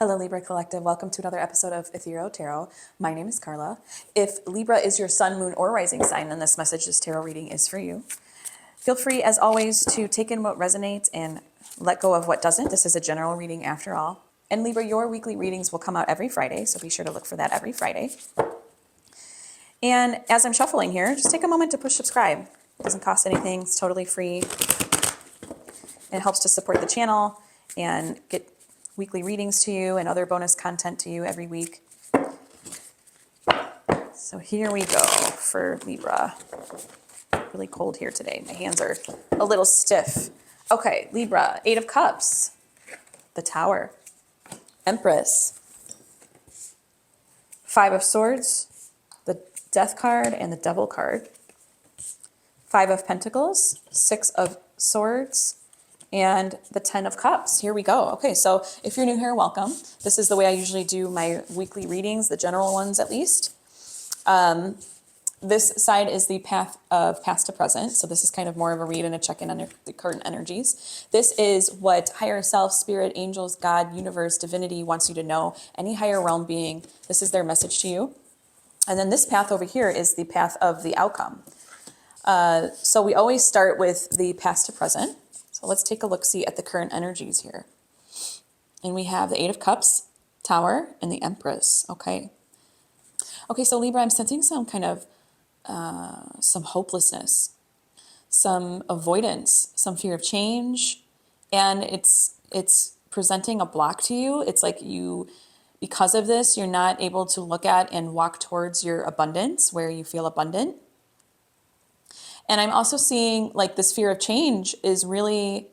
Hello, Libra Collective. Welcome to another episode of Ethereal Tarot. My name is Carla. If Libra is your sun, moon, or rising sign, then this message, this tarot reading is for you. Feel free, as always, to take in what resonates and let go of what doesn't. This is a general reading after all. And Libra, your weekly readings will come out every Friday, so be sure to look for that every Friday. And as I'm shuffling here, just take a moment to push subscribe. It doesn't cost anything. It's totally free. It helps to support the channel and get weekly readings to you and other bonus content to you every week. So here we go for Libra. Really cold here today. My hands are a little stiff. Okay, Libra, 8 of Cups, the Tower, Empress, 5 of Swords, the Death card, and the Devil card, 5 of Pentacles, 6 of Swords, and the 10 of Cups. Here we go. Okay, so if you're new here, welcome. This is the way I usually do my weekly readings, the general ones at least. This side is the path of past to present. So this is kind of more of a read and a check-in on the current energies. This is what higher self, spirit, angels, God, universe, divinity wants you to know. Any higher realm being, this is their message to you. And then this path over here is the path of the outcome. So we always start with the past to present. So let's take a look-see at the current energies here. And we have the 8 of Cups, Tower, and the Empress. Okay. Okay, so Libra, I'm sensing some kind of some hopelessness, some avoidance, some fear of change, and it's presenting a block to you. It's like you, because of this, you're not able to look at and walk towards your abundance where you feel abundant. And I'm also seeing like this fear of change is really,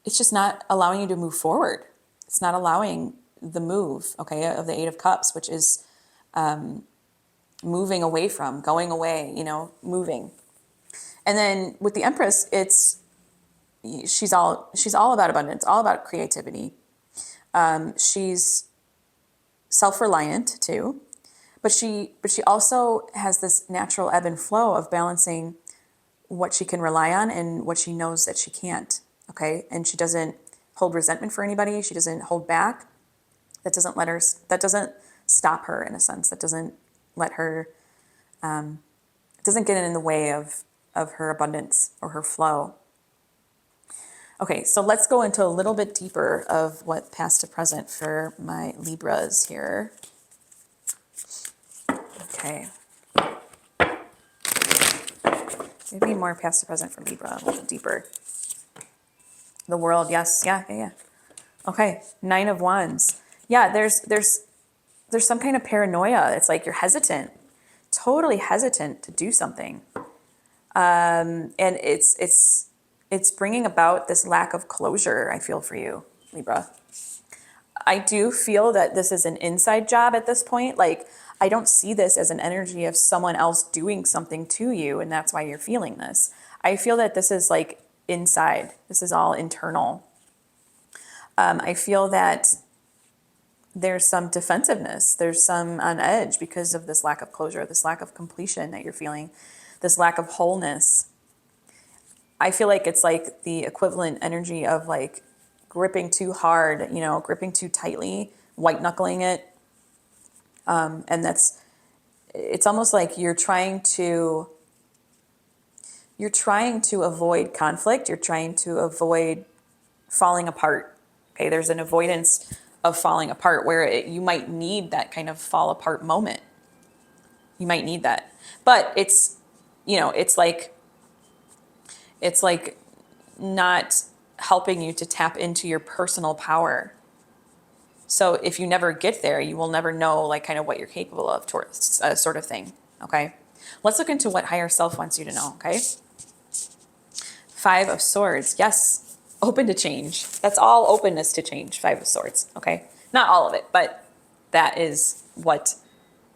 it's just not allowing you to move forward. It's not allowing the move, okay, of the 8 of Cups, which is moving away from, going away, you know, moving. And then with the Empress, she's all about abundance, all about creativity. She's self-reliant too, but she also has this natural ebb and flow of balancing what she can rely on and what she knows that she can't. Okay. And she doesn't hold resentment for anybody. She doesn't hold back. That doesn't stop her in a sense. That doesn't let her, it doesn't get in the way of her abundance or her flow. Okay. So let's go into a little bit deeper of what past to present for my Libras here. Okay. Maybe more past to present for Libra, a little bit deeper. The World, yes, yeah. Okay, 9 of Wands. Yeah, there's some kind of paranoia. It's like you're hesitant, totally hesitant to do something, and it's bringing about this lack of closure. I feel for you, Libra. I do feel that this is an inside job at this point. Like, I don't see this as an energy of someone else doing something to you, and that's why you're feeling this. I feel that this is like inside. This is all internal. I feel that there's some defensiveness. There's some on edge because of this lack of closure, this lack of completion that you're feeling, this lack of wholeness. I feel like it's like the equivalent energy of like gripping too hard, you know, gripping too tightly, white knuckling it. And it's almost like you're trying to avoid conflict. You're trying to avoid falling apart. Okay. There's an avoidance of falling apart where you might need that kind of fall apart moment. You might need that, but it's, you know, it's like not helping you to tap into your personal power. So if you never get there, you will never know like kind of what you're capable of towards sort of thing. Okay. Let's look into what higher self wants you to know. Okay. 5 of Swords. Yes. Open to change. That's all openness to change. 5 of Swords. Okay. Not all of it, but that is what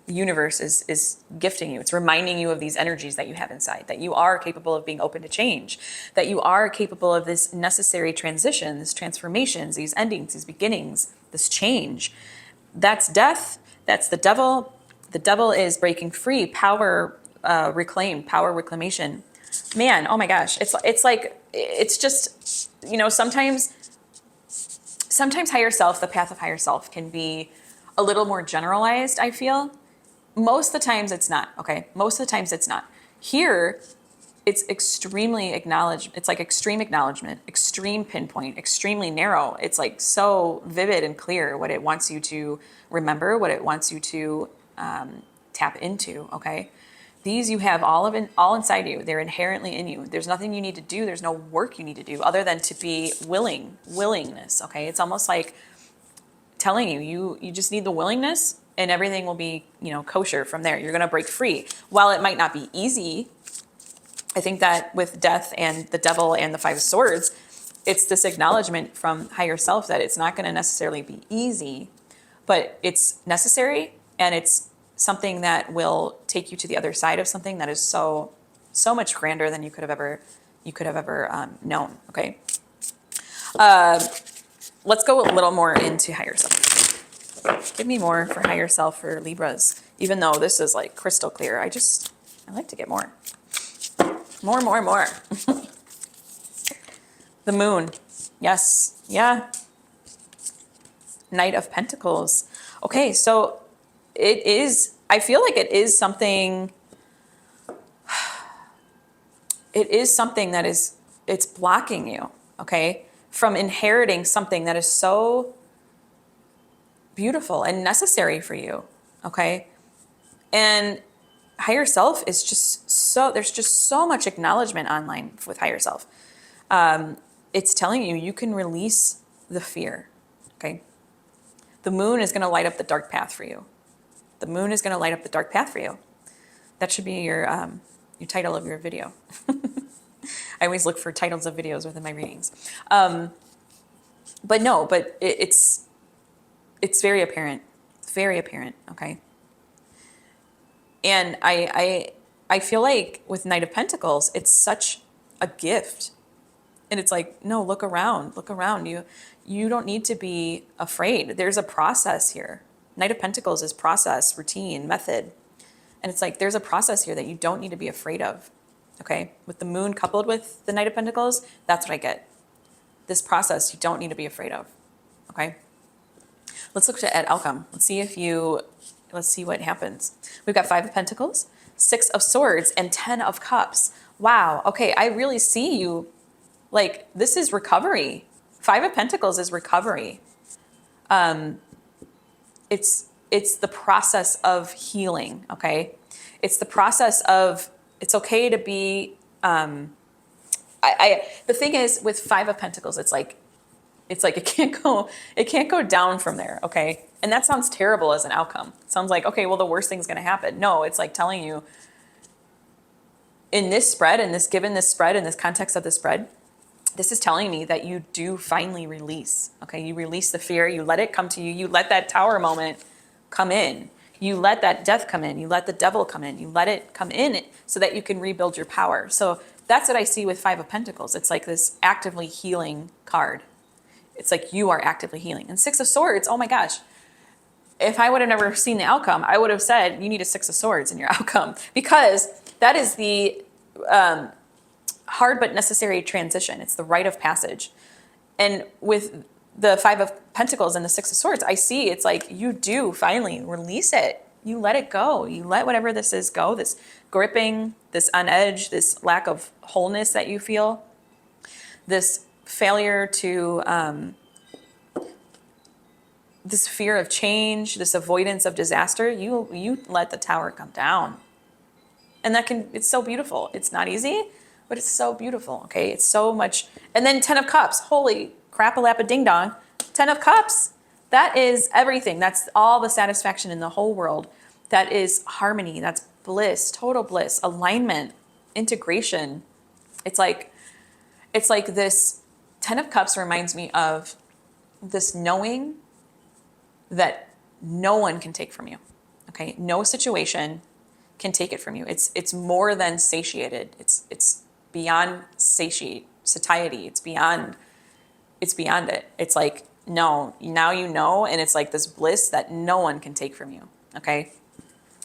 the universe is gifting you. It's reminding you of these energies that you have inside, that you are capable of being open to change, that you are capable of this necessary transition, these transformations, these endings, these beginnings, this change. That's death. That's the devil. The devil is breaking free, power reclaimed, power reclamation. Man, oh my gosh. It's like, it's just, you know, sometimes sometimes higher self, the path of higher self can be a little more generalized, I feel. Most of the times it's not, okay? Most of the times it's not. Here, it's extremely acknowledged. It's like extreme acknowledgement, extreme pinpoint, extremely narrow. It's like so vivid and clear what it wants you to remember, what it wants you to tap into, okay? These you have all inside you. They're inherently in you. There's nothing you need to do. There's no work you need to do other than to be willingness, okay? It's almost like telling you just need the willingness and everything will be, kosher from there. You're going to break free. While it might not be easy, I think that with death and the devil and the 5 of swords, it's this acknowledgement from higher self that it's not going to necessarily be easy, but it's necessary, and it's something that will take you to the other side of something that is so much grander than you could have ever known. Okay. Let's go a little more into higher self. Give me more for higher self for Libras, even though this is like crystal clear. I like to get more. More. The moon. Yes. Yeah. Knight of Pentacles. Okay, so I feel like it is something that it's blocking you, okay, from inheriting something that is so beautiful and necessary for you, okay? And higher self is there's just so much acknowledgement online with higher self. It's telling you can release the fear, okay? The moon is going to light up the dark path for you. The moon is going to light up the dark path for you. That should be your title of your video. I always look for titles of videos within my readings. But it's very apparent. It's very apparent, okay? And I feel like with Knight of Pentacles, it's such a gift. And it's like, no, look around. You don't need to be afraid. There's a process here. Knight of Pentacles is process, routine, method. And it's like, there's a process here that you don't need to be afraid of. Okay. With the moon coupled with the Knight of Pentacles, that's what I get. This process you don't need to be afraid of. Okay. Let's look at outcome. Let's see what happens. We've got 5 of Pentacles, 6 of Swords, and 10 of Cups. Wow. Okay. I really see you. Like, this is recovery. 5 of Pentacles is recovery. It's the process of healing, okay? It's the process of, it's okay to be, the thing is with 5 of Pentacles, it's like it can't go down from there, okay? And that sounds terrible as an outcome. It sounds like, okay, well, the worst thing's gonna happen. No, it's like telling you in this spread, given this spread, in this context of the spread, this is telling me that you do finally release, okay? You release the fear, you let it come to you, you let that tower moment come in. You let that death come in, you let the devil come in, you let it come in so that you can rebuild your power. So that's what I see with 5 of Pentacles. It's like this actively healing card. It's like you are actively healing. And 6 of Swords, oh my gosh. If I would have never seen the outcome, I would have said you need a 6 of Swords in your outcome, because that is the hard but necessary transition. It's the rite of passage. And with the 5 of Pentacles and the 6 of Swords, I see it's like you do finally release it. You let it go. You let whatever this is go, this gripping, this on edge, this lack of wholeness that you feel, this failure to, this fear of change, this avoidance of disaster. You let the tower come down. And it's so beautiful. It's not easy, but it's so beautiful, okay? It's so much. And then 10 of Cups, holy crap-a-lap-a-ding-dong. 10 of Cups, that is everything. That's all the satisfaction in the whole world. That is harmony, that's bliss, total bliss, alignment, integration. It's like this 10 of Cups reminds me of this knowing that no one can take from you, okay? No situation can take it from you. It's more than satiated. It's beyond satiety. It's beyond it. It's like, no, now you know, and it's like this bliss that no one can take from you, okay?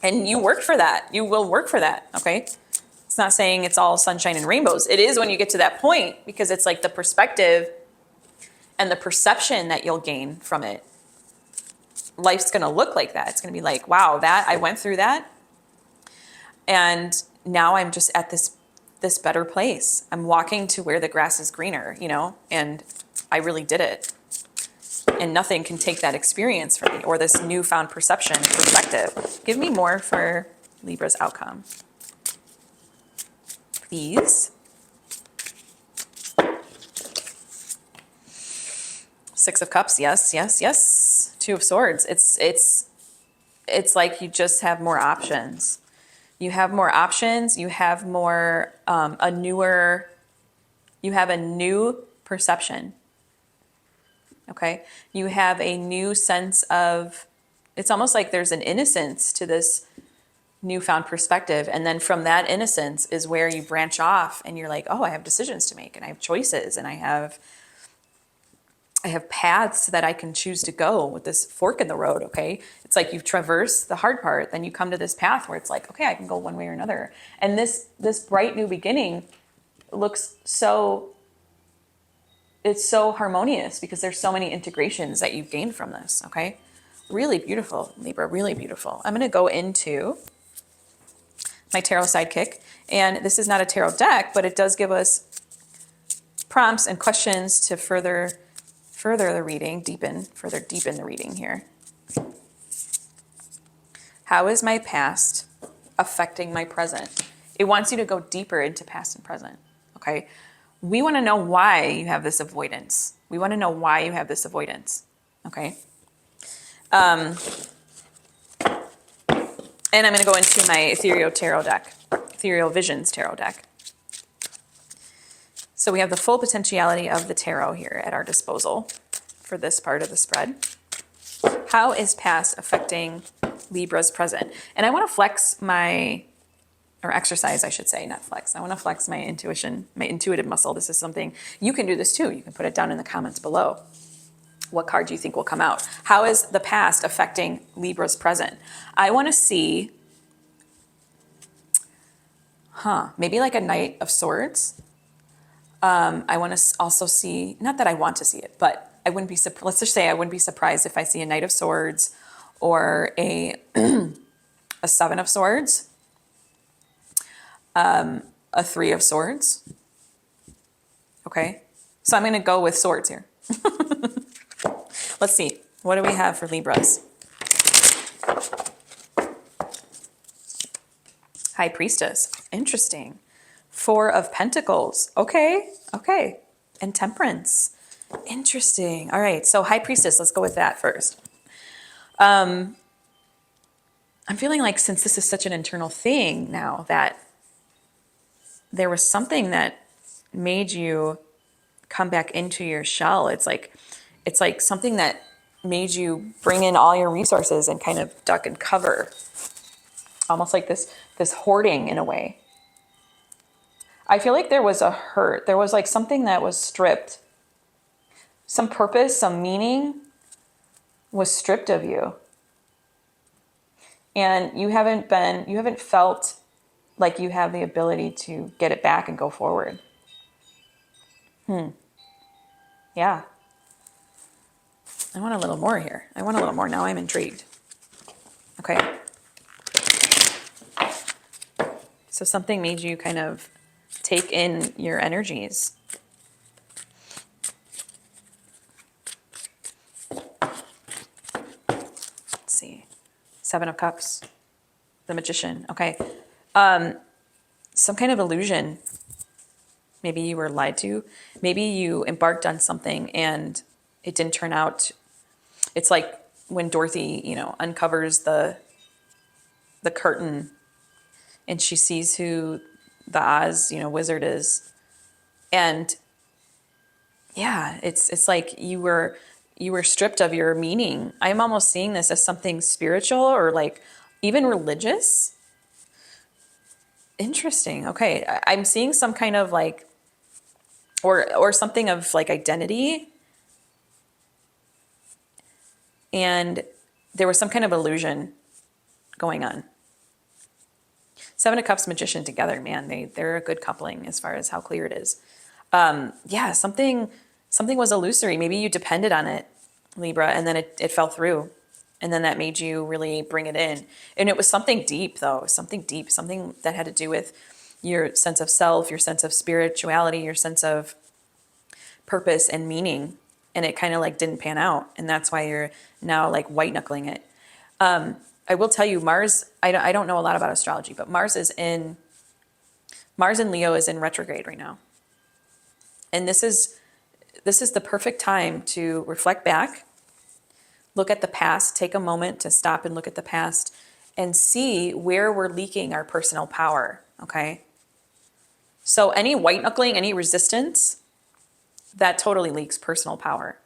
And you worked for that. You will work for that, okay? It's not saying it's all sunshine and rainbows. It is when you get to that point, because it's like the perspective and the perception that you'll gain from it, life's going to look like that. It's going to be like, wow, that I went through that. And now I'm just at this better place. I'm walking to where the grass is greener, you know, and I really did it. And nothing can take that experience from me, or this newfound perception perspective. Give me more for Libra's outcome, please. Six of Cups, yes, yes, yes. Two of Swords. It's like you just have more options. You have more options. You have more you have a new perception. Okay, you have a new sense of. It's almost like there's an innocence to this newfound perspective, and then from that innocence is where you branch off, and you're like, oh, I have decisions to make, and I have choices, and I have paths that I can choose to go with this fork in the road, okay? It's like you've traversed the hard part, then you come to this path where it's like, okay, I can go one way or another. And this bright new beginning looks it's so harmonious because there's so many integrations that you've gained from this, okay? Really beautiful, Libra, really beautiful. I'm gonna go into my tarot sidekick, and this is not a tarot deck, but it does give us prompts and questions to further the reading, further deepen the reading here. How is my past affecting my present? It wants you to go deeper into past and present, okay? We want to know why you have this avoidance. We want to know why you have this avoidance, okay? And I'm going to go into my Ethereal Tarot deck, Ethereal Visions Tarot deck. So we have the full potentiality of the tarot here at our disposal for this part of the spread. How is past affecting Libra's present? And I want to flex or exercise, I should say, not flex. I want to flex my intuition, my intuitive muscle. This is something, you can do this too. You can put it down in the comments below. What card do you think will come out? How is the past affecting Libra's present? I want to see, maybe like a Knight of Swords. I want to also see, not that I want to see it, but I wouldn't be, let's just say I wouldn't be surprised if I see a Knight of Swords or a Seven of Swords, a Three of Swords. Okay, so I'm going to go with swords here. Let's see, what do we have for Libras? High Priestess, interesting. Four of Pentacles, okay. And Temperance, interesting. All right, so High Priestess, let's go with that first. I'm feeling like since this is such an internal thing now, that there was something that made you come back into your shell. It's like something that made you bring in all your resources and kind of duck and cover. Almost like this hoarding in a way. I feel like there was a hurt. There was like something that was stripped. Some purpose, some meaning was stripped of you. And you haven't felt like you have the ability to get it back and go forward. Yeah. I want a little more here. I want a little more. Now I'm intrigued. Okay. So something made you kind of take in your energies. Let's see. Seven of Cups. The Magician. Okay. Some kind of illusion. Maybe you were lied to. Maybe you embarked on something and it didn't turn out. It's like when Dorothy, uncovers the curtain and she sees who the Oz, wizard is. And yeah, it's like you were stripped of your meaning. I'm almost seeing this as something spiritual or like even religious. Interesting. Okay. I'm seeing some kind of like, or something of like identity. And there was some kind of illusion going on. Seven of Cups, Magician together, man, they're a good coupling as far as how clear it is. Yeah, something Something was illusory. Maybe you depended on it, Libra, and then it fell through. And then that made you really bring it in. And it was something deep, though, something deep, something that had to do with your sense of self, your sense of spirituality, your sense of purpose and meaning. And it kind of like didn't pan out. And that's why you're now like white knuckling it. I will tell you, Mars, I don't know a lot about astrology, but Mars in Leo is in retrograde right now. And this is the perfect time to reflect back, look at the past, take a moment to stop and look at the past and see where we're leaking our personal power, okay? So any white knuckling, any resistance, that totally leaks personal power.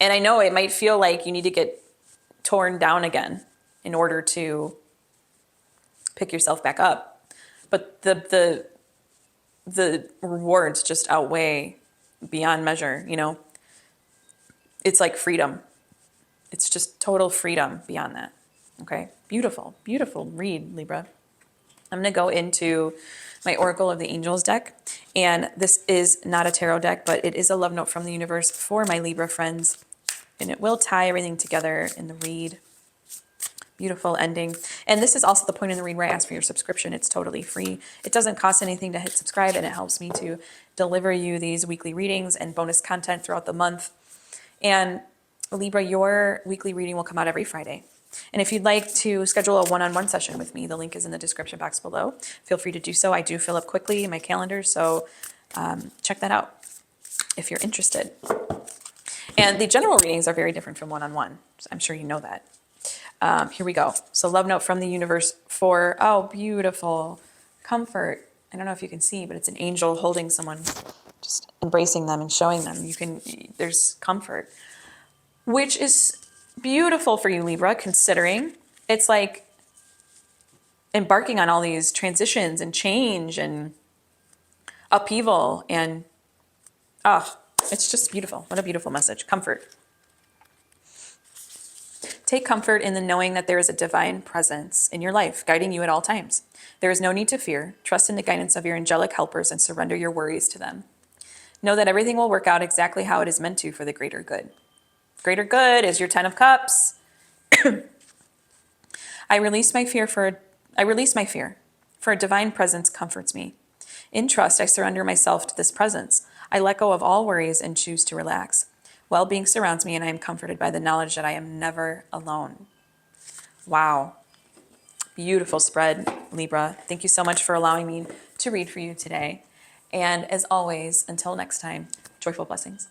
And I know it might feel like you need to get torn down again in order to pick yourself back up. But the rewards just outweigh beyond measure, you know? It's like freedom. It's just total freedom beyond that. Okay, beautiful, beautiful read, Libra. I'm going to go into my Oracle of the Angels deck. And this is not a tarot deck, but it is a love note from the universe for my Libra friends. And it will tie everything together in the read. Beautiful ending. And this is also the point in the read where I ask for your subscription. It's totally free. It doesn't cost anything to hit subscribe, and it helps me to deliver you these weekly readings and bonus content throughout the month. And Libra, your weekly reading will come out every Friday. And if you'd like to schedule a one-on-one session with me, the link is in the description box below. Feel free to do so. I do fill up quickly in my calendar, so check that out if you're interested. And the general readings are very different from one-on-one. I'm sure you know that. Here we go. So love note from the universe for, oh, beautiful comfort. I don't know if you can see, but it's an angel holding someone, just embracing them and showing them. There's comfort, which is beautiful for you, Libra, considering it's like embarking on all these transitions and change and upheaval. And, it's just beautiful. What a beautiful message. Comfort. Take comfort in the knowing that there is a divine presence in your life, guiding you at all times. There is no need to fear. Trust in the guidance of your angelic helpers and surrender your worries to them. Know that everything will work out exactly how it is meant to for the greater good. Greater good is your 10 of Cups. I release my fear, for a divine presence comforts me. In trust, I surrender myself to this presence. I let go of all worries and choose to relax. Well-being surrounds me, and I am comforted by the knowledge that I am never alone. Wow. Beautiful spread, Libra. Thank you so much for allowing me to read for you today. And as always, until next time, joyful blessings.